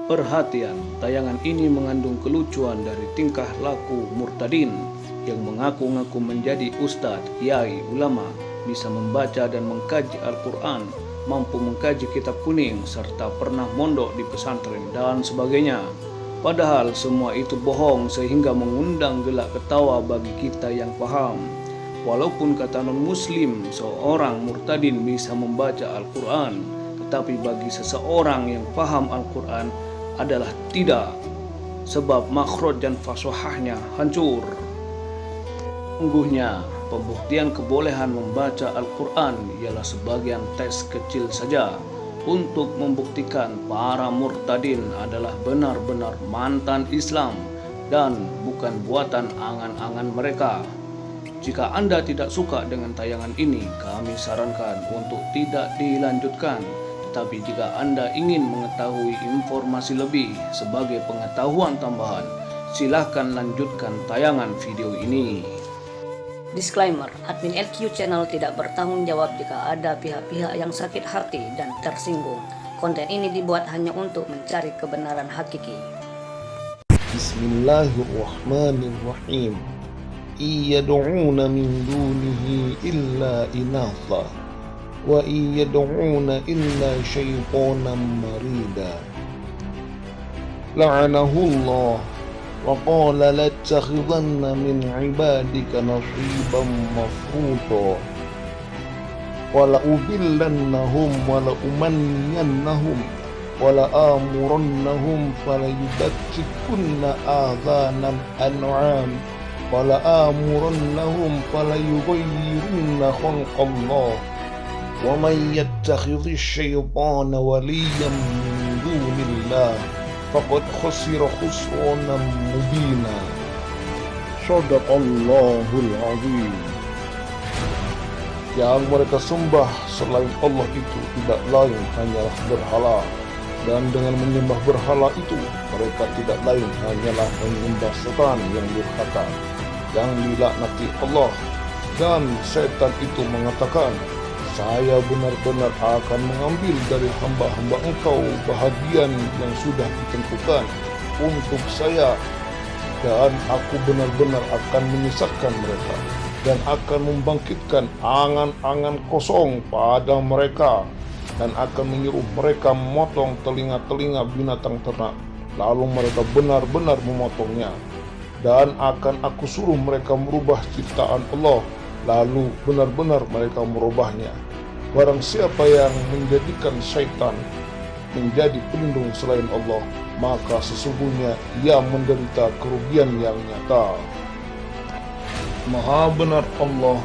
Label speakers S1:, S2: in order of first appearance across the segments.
S1: Perhatian, tayangan ini mengandung kelucuan dari tingkah laku murtadin yang mengaku-ngaku menjadi ustadz, kiai, ulama, bisa membaca dan mengkaji Al-Quran, mampu mengkaji kitab kuning, serta pernah mondok di pesantren dan sebagainya. Padahal semua itu bohong sehingga mengundang gelak ketawa bagi kita yang paham. Walaupun kata non-muslim seorang murtadin bisa membaca Al-Quran, tetapi bagi seseorang yang paham Al-Quran adalah tidak, sebab makhraj dan fasahahnya hancur. Sungguhnya, pembuktian kebolehan membaca Al-Quran ialah sebagian tes kecil saja untuk membuktikan para murtadin adalah benar-benar mantan Islam dan bukan buatan angan-angan mereka. Jika Anda tidak suka dengan tayangan ini, kami sarankan untuk tidak dilanjutkan. Tapi jika Anda ingin mengetahui informasi lebih sebagai pengetahuan tambahan, silahkan lanjutkan tayangan video ini.
S2: Disclaimer, admin LQ Channel tidak bertanggung jawab jika ada pihak-pihak yang sakit hati dan tersinggung. Konten ini dibuat hanya untuk mencari kebenaran hakiki.
S3: Bismillahirrahmanirrahim. Iyad'una min dunihi illa inatha wa iyad'una illa syaittanan marida. La'anahullah wa qala lattakhidhanna min ibadika nasiban mafruḍa wa la'udillannahum wa la'umanniyannahum wa la'amurannahum falayubtikunna adhanal an'am wa la'amurannahum falayughayyirunna khalqallah wa man yattakhidhish syaitana waliyyan min dunillah faqad khasira khusranan mubina. Shadaqallahul azim. Yang mereka sembah selain Allah itu tidak lain hanyalah berhala, dan dengan menyembah berhala itu mereka tidak lain hanyalah menyembah setan yang durhaka yang dilaknati Allah. Dan setan itu mengatakan, saya benar-benar akan mengambil dari hamba-hamba engkau bahagian yang sudah ditentukan untuk saya, dan aku benar-benar akan menyesatkan mereka dan akan membangkitkan angan-angan kosong pada mereka, dan akan menyuruh mereka memotong telinga-telinga binatang ternak, lalu mereka benar-benar memotongnya, dan akan aku suruh mereka merubah ciptaan Allah, lalu benar-benar mereka merubahnya. Barang siapa yang menjadikan syaitan menjadi pelindung selain Allah, maka sesungguhnya ia menderita kerugian yang nyata. Maha benar Allah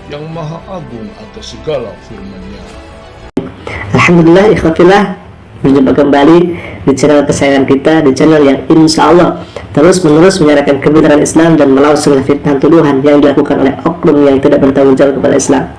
S3: yang maha agung atas segala firman-Nya.
S2: Alhamdulillah, ikhwatillah, berjumpa kembali di channel kesayangan kita, di channel yang insya Allah terus menerus menyiarkan kebenaran Islam dan melawan segala fitnah tuduhan yang dilakukan oleh oknum yang tidak bertanggung jawab kepada Islam.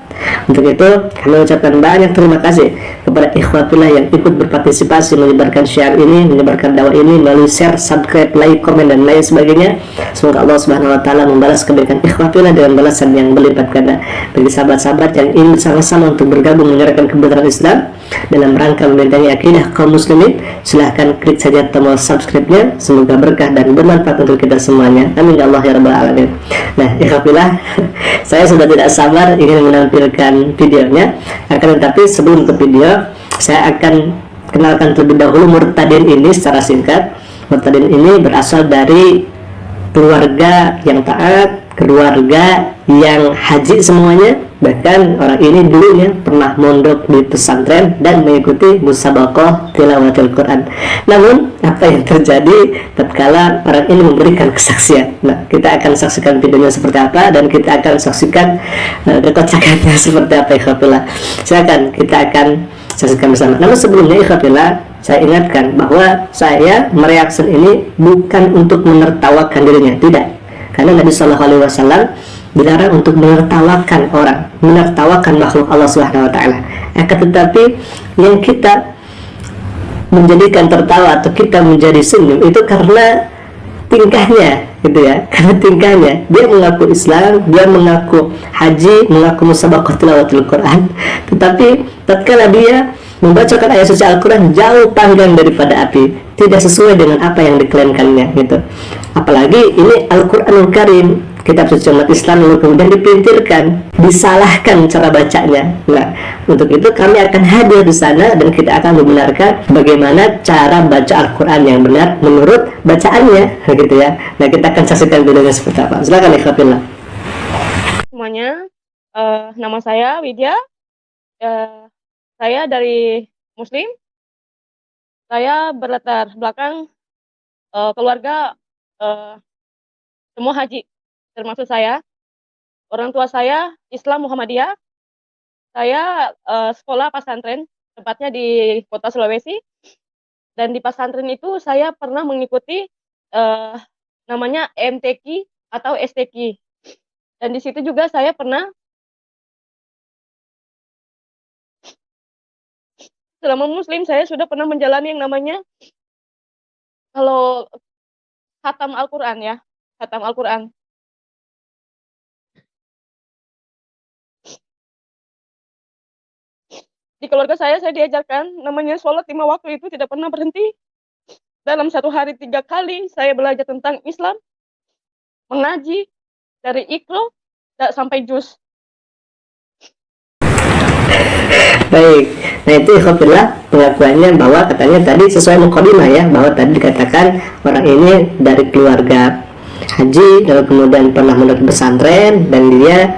S2: Untuk itu, kami ucapkan banyak terima kasih kepada ikhwatillah yang ikut berpartisipasi menyebarkan syiar ini, menyebarkan dakwah ini melalui share, subscribe, like, komen, dan lain sebagainya. Semoga Allah Subhanahu wa taala membalas kebaikan ikhwatillah dengan balasan yang berlipat ganda. Bagi sahabat-sahabat yang ingin bersama-sama untuk bergabung menyiarkan kebenaran Islam dalam rangka membentengi akidah kaum muslimin, silahkan klik saja tombol subscribe-nya. Semoga berkah dan bermanfaat untuk kita semuanya. Amin ya Allah ya rabbal alamin. Nah, ikhwatillah, saya sudah tidak sabar ingin menampilkan videonya. Akan tetapi sebelum ke video, saya akan kenalkan terlebih dahulu murtadin ini secara singkat. Murtadin ini berasal dari keluarga yang taat, keluarga yang haji semuanya. Bahkan orang ini dulunya pernah mondok di pesantren dan mengikuti musabaqah tilawatil Quran. Namun apa yang terjadi tatkala orang ini memberikan kesaksian? Nah, kita akan saksikan videonya seperti apa, dan kita akan saksikan kekocakannya seperti apa, ikhwatillah. Silakan kita akan saksikan bersama. Namun sebelumnya, ikhwatillah, saya ingatkan bahwa saya mereaksi ini bukan untuk menertawakan dirinya, tidak. Karena Nabi Shallallahu Alaihi Wasallam dilarang untuk menertawakan orang, menertawakan makhluk Allah Subhanahu wa taala. Akan tetapi yang kita menjadikan tertawa atau kita menjadi senyum itu karena tingkahnya gitu ya, karena tingkahnya dia mengaku Islam, dia mengaku haji, mengaku musabaqah tilawatul Quran, tetapi tatkala dia membacakan ayat suci Al-Quran jauh panggang daripada api, tidak sesuai dengan apa yang diklaimkannya gitu. Apalagi ini Al-Quranul Karim, kitab suci umat Islam, lalu kemudian dipintirkan, disalahkan cara bacanya. Nah, untuk itu kami akan hadir di sana dan kita akan membenarkan bagaimana cara baca Al-Quran yang benar menurut bacaannya, gitu ya. Nah, kita akan saksikan videonya seperti apa. Silakan ikhwatillah.
S4: Semuanya, nama saya Widya. Saya dari Muslim. Saya berlatar belakang keluarga semua haji, termasuk saya. Orang tua saya Islam Muhammadiyah. Saya sekolah pesantren, tepatnya di kota Sulawesi. Dan di pesantren itu saya pernah mengikuti namanya MTQ atau STQ. Dan di situ juga saya pernah selama Muslim saya sudah pernah menjalani yang namanya kalau khatam Al-Quran ya, khatam Al-Quran. Di keluarga saya diajarkan namanya sholat 5 waktu itu tidak pernah berhenti. Dalam satu hari 3 kali saya belajar tentang Islam, mengaji dari Iqra sampai juz.
S2: Baik, nah itu ikhwatillah pengakuannya bahwa katanya tadi sesuai mukadimah ya, bahwa tadi dikatakan orang ini dari keluarga haji, lalu kemudian pernah mendapat pesantren dan dia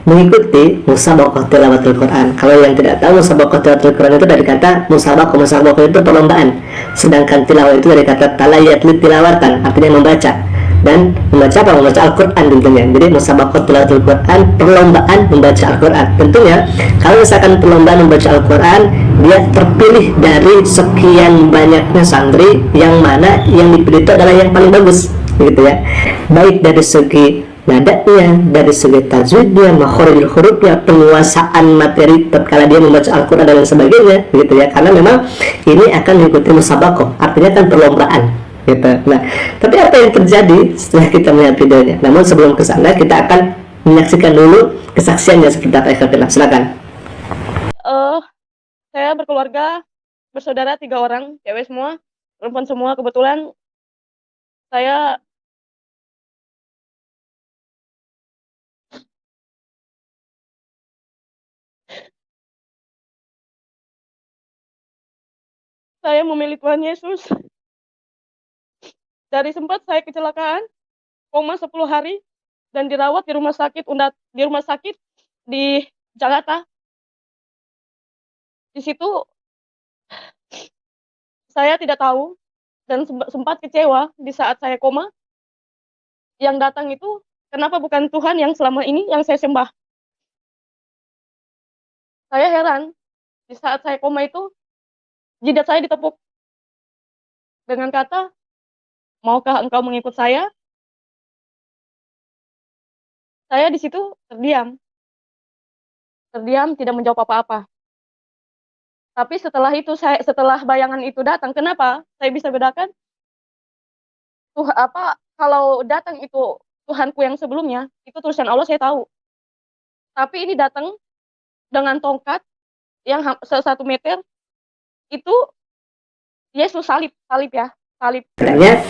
S2: mengikuti musabaqah tilawatul Quran. Kalau yang tidak tahu musabaqah tilawatul Quran itu dari kata musabaqah itu perlombaan, sedangkan tilawah itu dari kata talayat tilawatan, artinya membaca. Dan membaca apa? Membaca Al-Quran tentunya. Jadi musabaqah tilawatul Quran, perlombaan membaca Al-Quran. Tentunya kalau misalkan perlombaan membaca Al-Quran, dia terpilih dari sekian banyaknya santri, yang mana yang dipilih itu adalah yang paling bagus, gitu ya. Baik dari segi nadanya, dari segi tajwidnya, makharijul hurufnya, penguasaan materi tatkala dia membaca Al-Quran dan sebagainya, gitu ya. Karena memang ini akan mengikuti musabaqah, artinya kan perlombaan. Gitu. Nah, tapi apa yang terjadi setelah kita melihat videonya? Namun sebelum ke sana kita akan menyaksikan dulu kesaksiannya seperti apa. Silakan.
S4: Saya berkeluarga, bersaudara 3 orang, cewek semua, perempuan semua. Kebetulan saya memilih Tuhan Yesus. Dari sempat saya kecelakaan, koma 10 hari, dan dirawat di rumah sakit di Jakarta. Di situ saya tidak tahu dan sempat kecewa di saat saya koma. Yang datang itu kenapa bukan Tuhan yang selama ini yang saya sembah. Saya heran, di saat saya koma itu jidat saya ditepuk dengan kata, maukah engkau mengikut saya? Saya di situ terdiam, tidak menjawab apa-apa. Tapi setelah itu, setelah bayangan itu datang, kenapa saya bisa bedakan? Kalau datang itu Tuhanku yang sebelumnya, itu tulisan Allah saya tahu. Tapi ini datang dengan tongkat yang 1 meter, itu Yesus salib ya.
S2: Katanya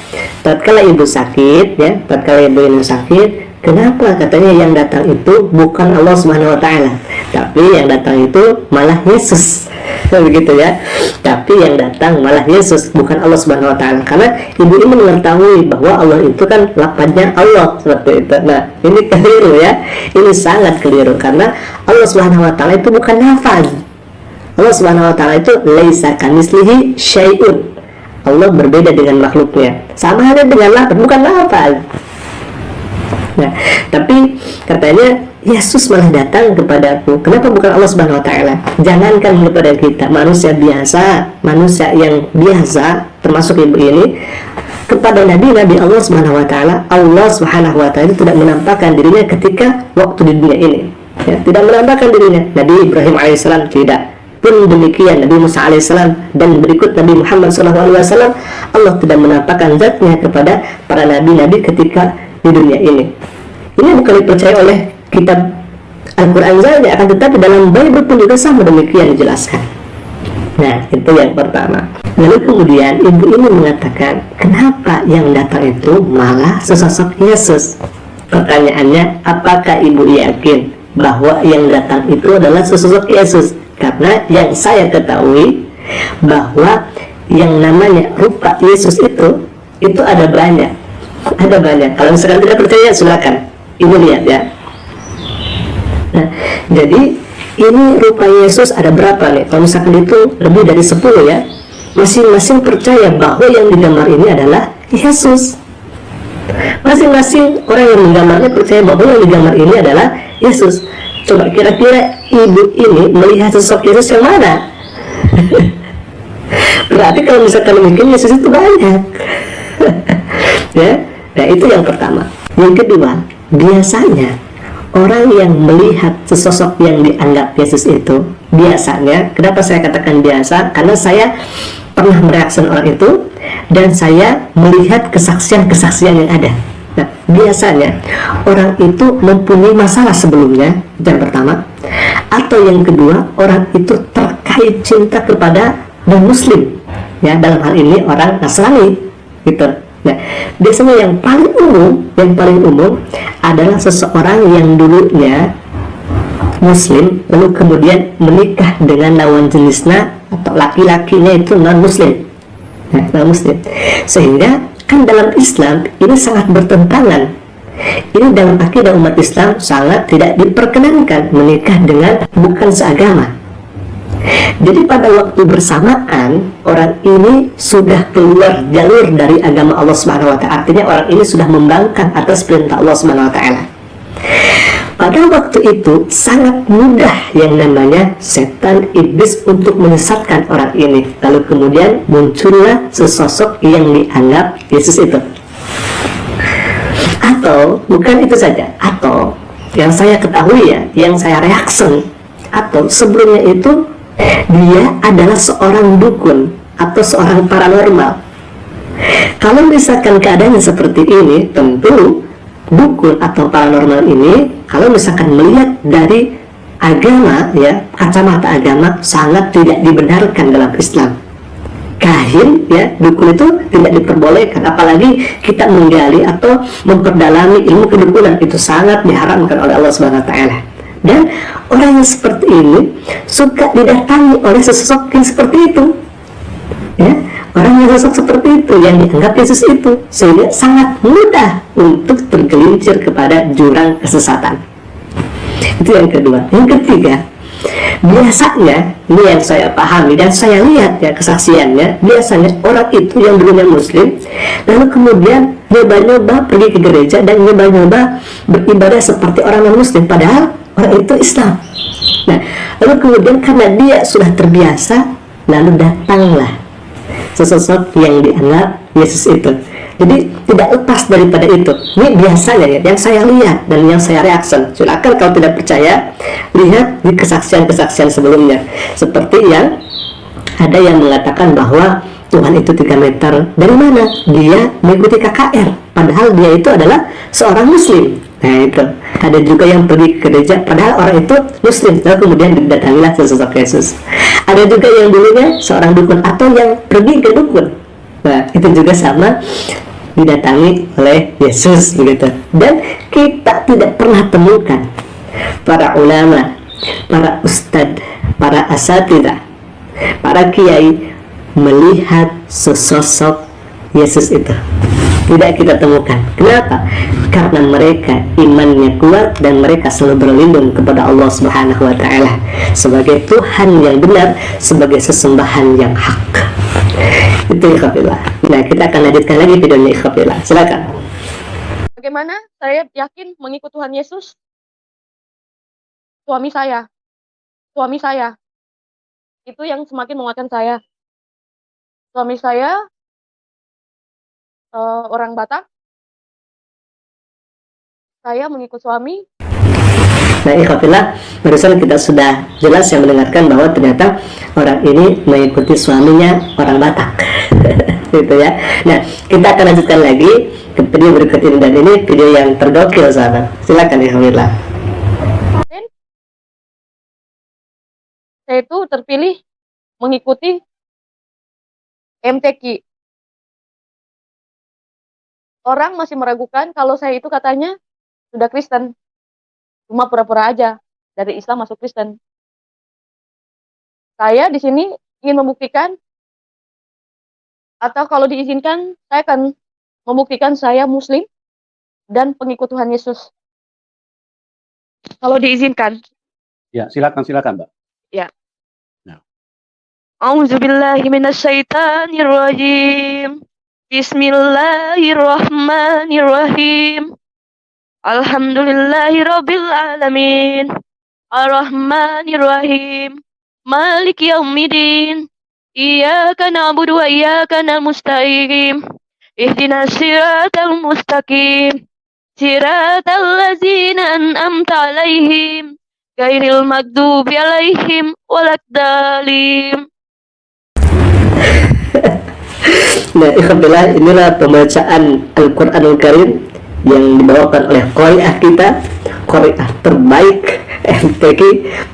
S2: tatkala ibu sakit ya, tatkala ibu ini sakit, kenapa katanya yang datang itu bukan Allah Subhanahu wa taala, tapi yang datang itu malah Yesus. Begitu ya. Tapi yang datang malah Yesus, bukan Allah Subhanahu wa taala. Karena ibu ini mengetahui bahwa Allah itu kan lafadznya Allah seperti itu. Nah, ini keliru ya. Ini sangat keliru karena Allah Subhanahu wa taala itu bukan lafaz. Allah Subhanahu wa taala itu laisa kamitslihi syai'un. Allah berbeda dengan makhluknya, sama halnya dengan lafaz, bukan lafaz. Nah, tapi katanya Yesus malah datang kepadaku. Kenapa bukan Allah Subhanahu wa taala? Jangankan kepada kita, manusia biasa, manusia yang biasa, termasuk ibu ini, kepada nabi-nabi Allah Subhanahu wa taala, Allah Subhanahu wa taala tidak menampakkan dirinya ketika waktu di dunia ini. Ya, tidak menampakkan dirinya. Nabi Ibrahim alaihissalam tidak. pun demikian Nabi Musa alaihissalam dan berikut Nabi Muhammad SAW, Allah tidak menampakkan zatnya kepada para nabi-nabi ketika di dunia ini. Ini bukan dipercaya oleh kitab Al-Quran saja, akan tetapi dalam Bible pun juga sama demikian dijelaskan. Nah, itu yang pertama. Lalu kemudian ibu ini mengatakan, kenapa yang datang itu malah sesosok Yesus? Pertanyaannya, apakah ibu yakin bahwa yang datang itu adalah sesosok Yesus? Karena yang saya ketahui bahwa yang namanya rupa Yesus itu ada banyak. Ada banyak. Kalau misalkan tidak percaya, silakan ibu lihat ya. Nah, jadi ini rupa Yesus ada berapa nih? Kalau misalkan itu lebih dari 10 ya. Masing-masing percaya bahwa yang digambar ini adalah Yesus. Masing-masing orang yang menggambarnya percaya bahwa yang digambar ini adalah Yesus. Coba kira-kira ibu ini melihat sosok Yesus yang mana? Berarti kalau misalkan mungkin Yesus itu banyak. Ya, nah itu yang pertama. Yang kedua, biasanya orang yang melihat sesosok yang dianggap Yesus itu, biasanya, kenapa saya katakan biasa? Karena saya pernah mereaksi orang itu dan saya melihat kesaksian-kesaksian yang ada. Nah, biasanya orang itu mempunyai masalah sebelumnya, yang pertama, atau yang kedua, orang itu terkait cinta kepada non-muslim, ya, dalam hal ini orang Nasrani, gitu. Nah, biasanya yang paling umum adalah seseorang yang dulunya Muslim, lalu kemudian menikah dengan lawan jenisnya atau laki-lakinya itu non-Muslim, nah, non-Muslim. Sehingga kan dalam Islam ini sangat bertentangan. Ini dalam akidah umat Islam sangat tidak diperkenankan menikah dengan bukan seagama. Jadi pada waktu bersamaan orang ini sudah keluar jalur dari agama Allah Subhanahu wa taala. Artinya orang ini sudah membangkang atas perintah Allah Subhanahu wa taala. Pada waktu itu sangat mudah yang namanya setan iblis untuk menyesatkan orang ini. Lalu kemudian muncullah sesosok yang dianggap Yesus itu. Atau bukan itu saja, atau yang saya ketahui ya, yang saya reaksi, atau sebelumnya itu dia adalah seorang dukun atau seorang paranormal. Kalau misalkan keadaannya seperti ini, tentu dukun atau paranormal ini kalau misalkan melihat dari agama ya, kacamata agama, sangat tidak dibenarkan dalam Islam. Kahin ya, dukun itu tidak diperbolehkan, apalagi kita menggali atau memperdalami ilmu kedukunan, itu sangat diharamkan oleh Allah Subhanahu wa taala. Dan orang yang seperti ini suka didatangi oleh sesosok yang seperti itu, ya, orang yang sosok seperti itu yang dianggap Yesus itu, sehingga sangat mudah untuk tergelincir kepada jurang kesesatan. Itu yang kedua. Yang ketiga, biasanya ini yang saya pahami dan saya lihat ya kesaksiannya, biasanya orang itu yang dulunya Muslim lalu kemudian nyoba-nyoba pergi ke gereja dan nyoba-nyoba beribadah seperti orang non-Muslim, padahal orang itu Islam. Nah, lalu kemudian karena dia sudah terbiasa, lalu datanglah sesosok yang dianggap Yesus itu. Jadi tidak lepas daripada itu. Ini biasanya ya, yang saya lihat dan yang saya reaksi. Silakan kalau tidak percaya, lihat di kesaksian-kesaksian sebelumnya. Seperti yang ada yang mengatakan bahwa Tuhan itu 3 meter. Dari mana? Dia mengikuti KKR, padahal dia itu adalah seorang Muslim. Nah itu, ada juga yang pergi ke gereja padahal orang itu Muslim, lalu kemudian didatangilah sesosok Yesus. Ada juga yang dulunya seorang dukun atau yang pergi ke dukun. Nah itu juga sama, didatangi oleh Yesus begitu. Dan kita tidak pernah temukan para ulama, para ustadz, para asatidah, para kiai melihat sesosok Yesus itu. Tidak kita temukan. Kenapa? Karena mereka imannya kuat dan mereka selalu berlindung kepada Allah Subhanahu wa taala sebagai Tuhan yang benar, sebagai sesembahan yang hak. Itu ikhwafillah. Nah, kita akan lanjutkan lagi videonya ikhwafillah. Silakan.
S4: Bagaimana saya yakin mengikut Tuhan Yesus? Suami saya itu yang semakin menguatkan saya. Suami saya orang Batak. Saya mengikut suami
S2: Nah, ikhwafillah, barusan kita sudah jelas yang mendengarkan bahwa ternyata orang ini mengikuti suaminya orang Batak. Gitu ya. Nah, kita akan lanjutkan lagi ke video berikut ini, dan ini video yang tergokil, sahabat. Silakan ikhwafillah.
S4: Saya itu terpilih mengikuti MTQ. Orang masih meragukan kalau saya itu katanya sudah Kristen. Cuma pura-pura aja dari Islam masuk Kristen. Saya di sini ingin membuktikan, atau kalau diizinkan, saya akan membuktikan saya Muslim dan pengikut Tuhan Yesus. Kalau diizinkan.
S5: Ya, silakan Mbak.
S4: Ya.
S5: Nah.
S4: A'udzubillahi minasyaitonirrajim. Bismillahirrahmanirrahim. Alhamdulillahirabbil alamin. Arrahmanirrahim. Maliki yaumiddin. Iyyaka na'budu wa iyyaka nasta'in. Ihdinas siratal mustaqim. Siratal ladzina an'amta 'alaihim ghairil maghdubi 'alaihim waladdallin.
S2: Nah, ikhwafillah, inilah pembacaan Al-Qur'anul Karim yang dibawakan oleh qari'ah kita, qari'ah terbaik MTQ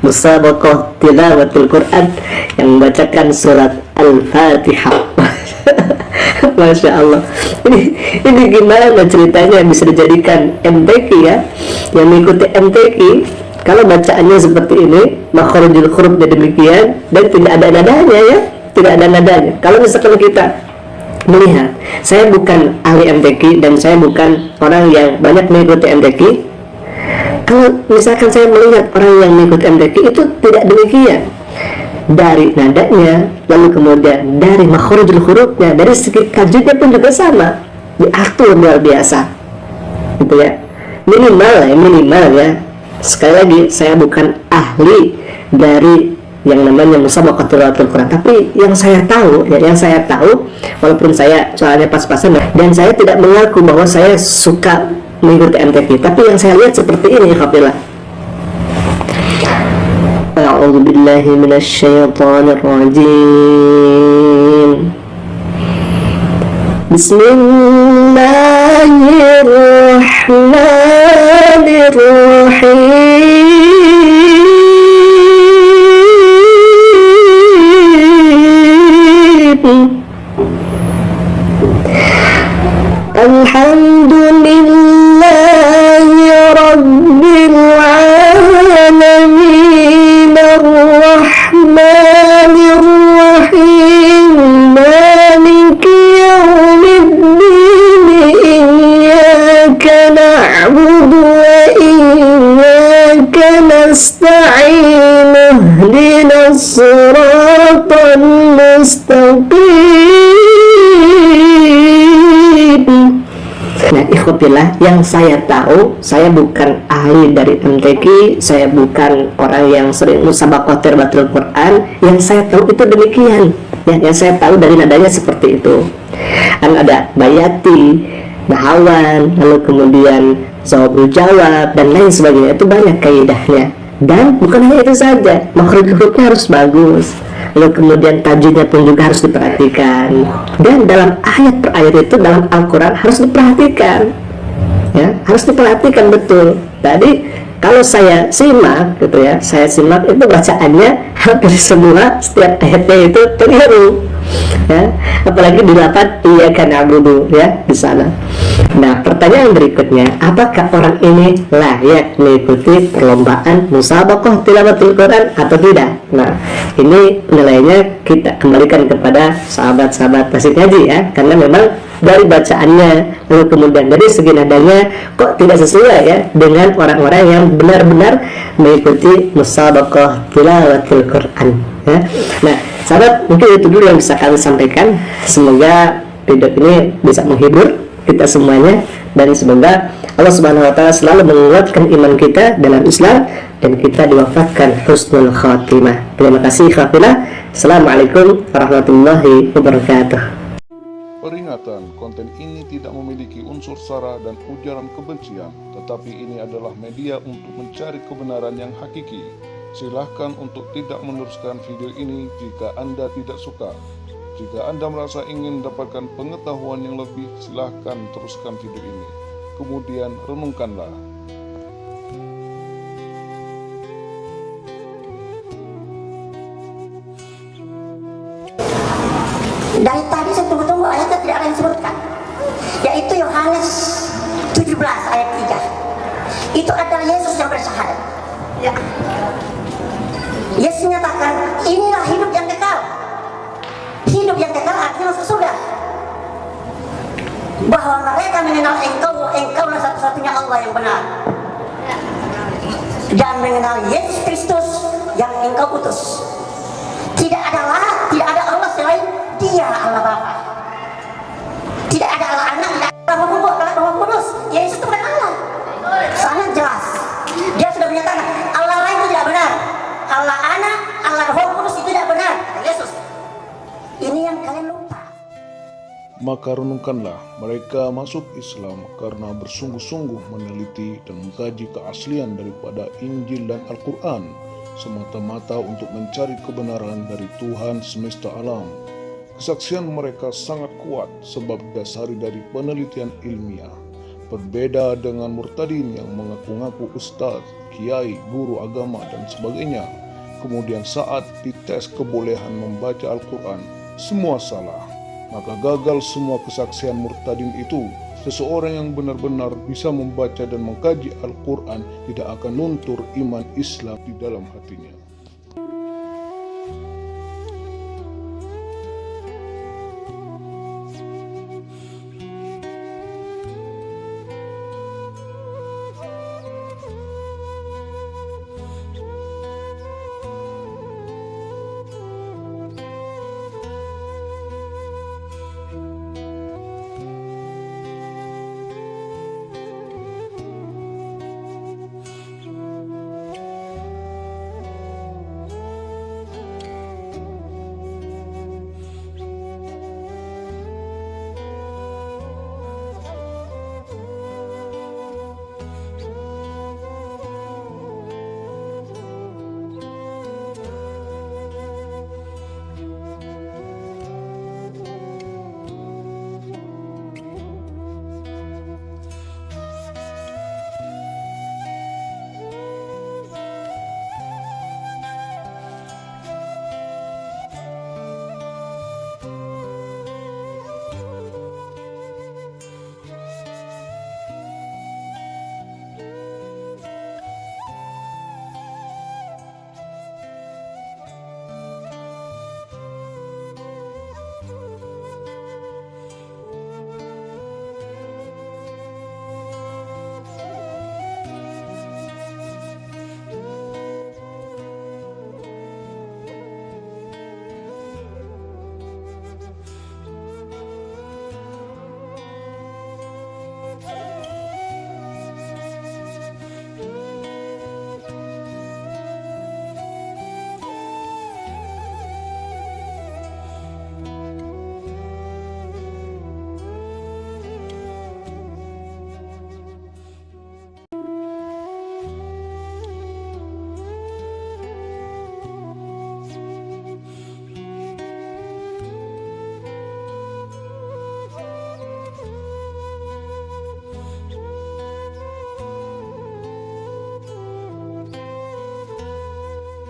S2: Musabaqah Tilawatul Quran, yang membacakan surat Al-Fatihah. Masya Allah. Ini gimana ceritanya bisa dijadikan MTQ ya, yang mengikuti MTQ. Kalau bacaannya seperti ini, makharijul hurufnya demikian, dan tidak ada nadanya ya, tidak ada nadanya. Kalau misalkan kita melihat, saya bukan ahli MTQ dan saya bukan orang yang banyak mengikuti MTQ. Kalau misalkan saya melihat orang yang mengikuti MTQ itu tidak demikian, dari nadanya, lalu kemudian dari makharijul hurufnya, dari segi tajwidnya pun juga sama, diatur luar biasa, gitu ya. Minimal ya. Sekali lagi, saya bukan ahli dari yang namanya Musabaqah Tilawatul Quran, tapi yang saya tahu, walaupun saya soalnya pas-pasan dan saya tidak mengaku bahwa saya suka mengikuti MTQ, tapi yang saya lihat seperti ini, ikhwafillah. A'udzu billahi minasyaitonir rajim. Bismillahirrahmanirrahim. Alhamdulillahi rabbil alamin, arrahmanir rahim, maliki yaumiddin, iyyaka na'budu wa iyyaka nasta'in, ihdinas siratal mustaqim. Nah, ikhwatillah, yang saya tahu, saya bukan ahli dari MTQ, saya bukan orang yang sering musabaqah tilawatul Quran. Yang saya tahu itu demikian ya, yang saya tahu dari nadanya seperti itu. Kan ada bayati, bahawan, lalu kemudian jawabul jawab dan lain sebagainya. Itu banyak kaidahnya, dan bukan hanya itu saja, makhraj hurufnya harus bagus, lalu kemudian tajwidnya pun juga harus diperhatikan, dan dalam ayat per ayat itu dalam Al-Quran harus diperhatikan ya, harus diperhatikan betul. Tadi kalau saya simak gitu ya, saya simak itu bacaannya hampir semua setiap ayatnya itu keliru ya, apalagi di lafaz iyyaka na'budu ya di sana. Nah, pertanyaan berikutnya, apakah orang ini layak mengikuti perlombaan musabaqah tilawatul Quran atau tidak? Nah, ini nilainya kita kembalikan kepada sahabat-sahabat tasik ngaji ya, karena memang dari bacaannya, lalu kemudian dari segi nadanya kok tidak sesuai ya dengan orang-orang yang benar-benar mengikuti musabaqah tilawatul Quran ya. Nah, sahabat, mungkin itu dulu yang bisa kami sampaikan. Semoga video ini bisa menghibur kita semuanya, dan semoga Allah Subhanahu wa taala selalu menguatkan iman kita dalam Islam dan kita diwafatkan husnul khatimah. Terima kasih ikhwafillah. Assalamualaikum warahmatullahi wabarakatuh.
S3: Peringatan, konten ini tidak memiliki unsur sara dan ujaran kebencian, tetapi ini adalah media untuk mencari kebenaran yang hakiki. Silahkan untuk tidak meneruskan video ini jika Anda tidak suka. Jika Anda merasa ingin mendapatkan pengetahuan yang lebih, silahkan teruskan video ini. Kemudian renungkanlah.
S6: Dari tadi saya tunggu-tunggu ayatnya tidak ada yang disebutkan, yaitu Yohanes 17 ayat 3. Itu adalah Yesus yang bersyahadat. Ya. Yesus menyatakan, inilah hidup yang kekal. Hidup yang kekal artinya masuk surga. Bahwa mereka mengenal engkaulah satu-satunya Allah yang benar, dan mengenal Yesus Kristus yang engkau utus. Tidak ada Allah selain Dia, Allah Bapa. Tidak ada Allah Anak, tidak ada Roh Kudus. Yesus itu bukan Allah. Sangat jelas. Dia sudah menyatakan Allah lain itu tidak benar. Allah Anak, Allah Roh Kudus itu tidak benar. Yesus. Ini yang kalian lupa.
S3: Maka renungkanlah, mereka masuk Islam karena bersungguh-sungguh meneliti dan mengkaji keaslian daripada Injil dan Al-Quran, semata-mata untuk mencari kebenaran dari Tuhan semesta alam. Kesaksian mereka sangat kuat sebab didasari dari penelitian ilmiah. Berbeda dengan murtadin yang mengaku-ngaku ustaz, kiai, guru agama, dan sebagainya. Kemudian saat dites kebolehan membaca Al-Quran, semua salah. Maka gagal semua kesaksian murtadin itu. Seseorang yang benar-benar bisa membaca dan mengkaji Al-Quran tidak akan luntur iman Islam di dalam hatinya.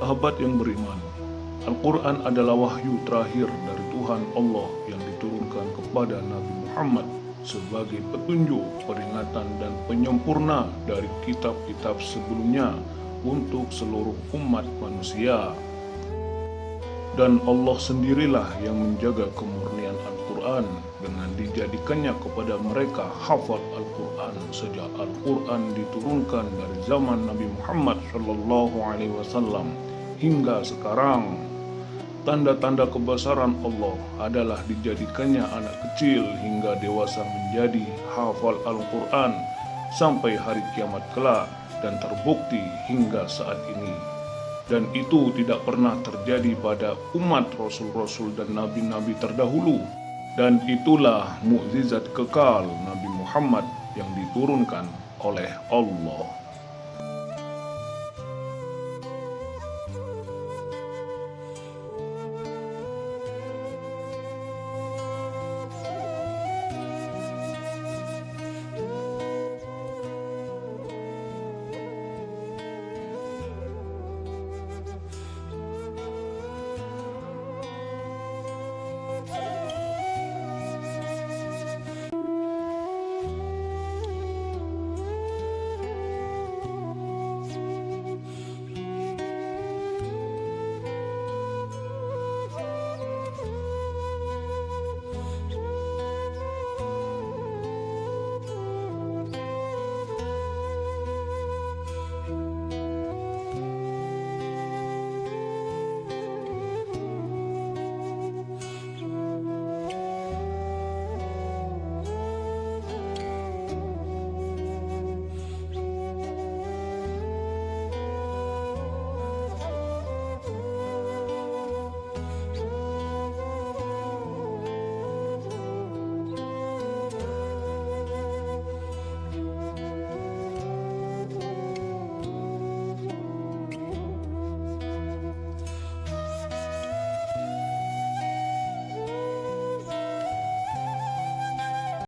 S3: Sahabat yang beriman, Al-Quran adalah wahyu terakhir dari Tuhan Allah yang diturunkan kepada Nabi Muhammad sebagai petunjuk, peringatan, dan penyempurna dari kitab-kitab sebelumnya untuk seluruh umat manusia. Dan Allah sendirilah yang menjaga kemurnian Al-Quran dengan dijadikannya kepada mereka hafal Al-Quran sejak Al-Quran diturunkan dari zaman Nabi Muhammad SAW hingga sekarang. Tanda-tanda kebesaran Allah adalah dijadikannya anak kecil hingga dewasa menjadi hafal Al-Quran sampai hari kiamat kelak, dan terbukti hingga saat ini. Dan itu tidak pernah terjadi pada umat Rasul-Rasul dan Nabi-Nabi terdahulu. Dan itulah mukjizat kekal Nabi Muhammad yang diturunkan oleh Allah.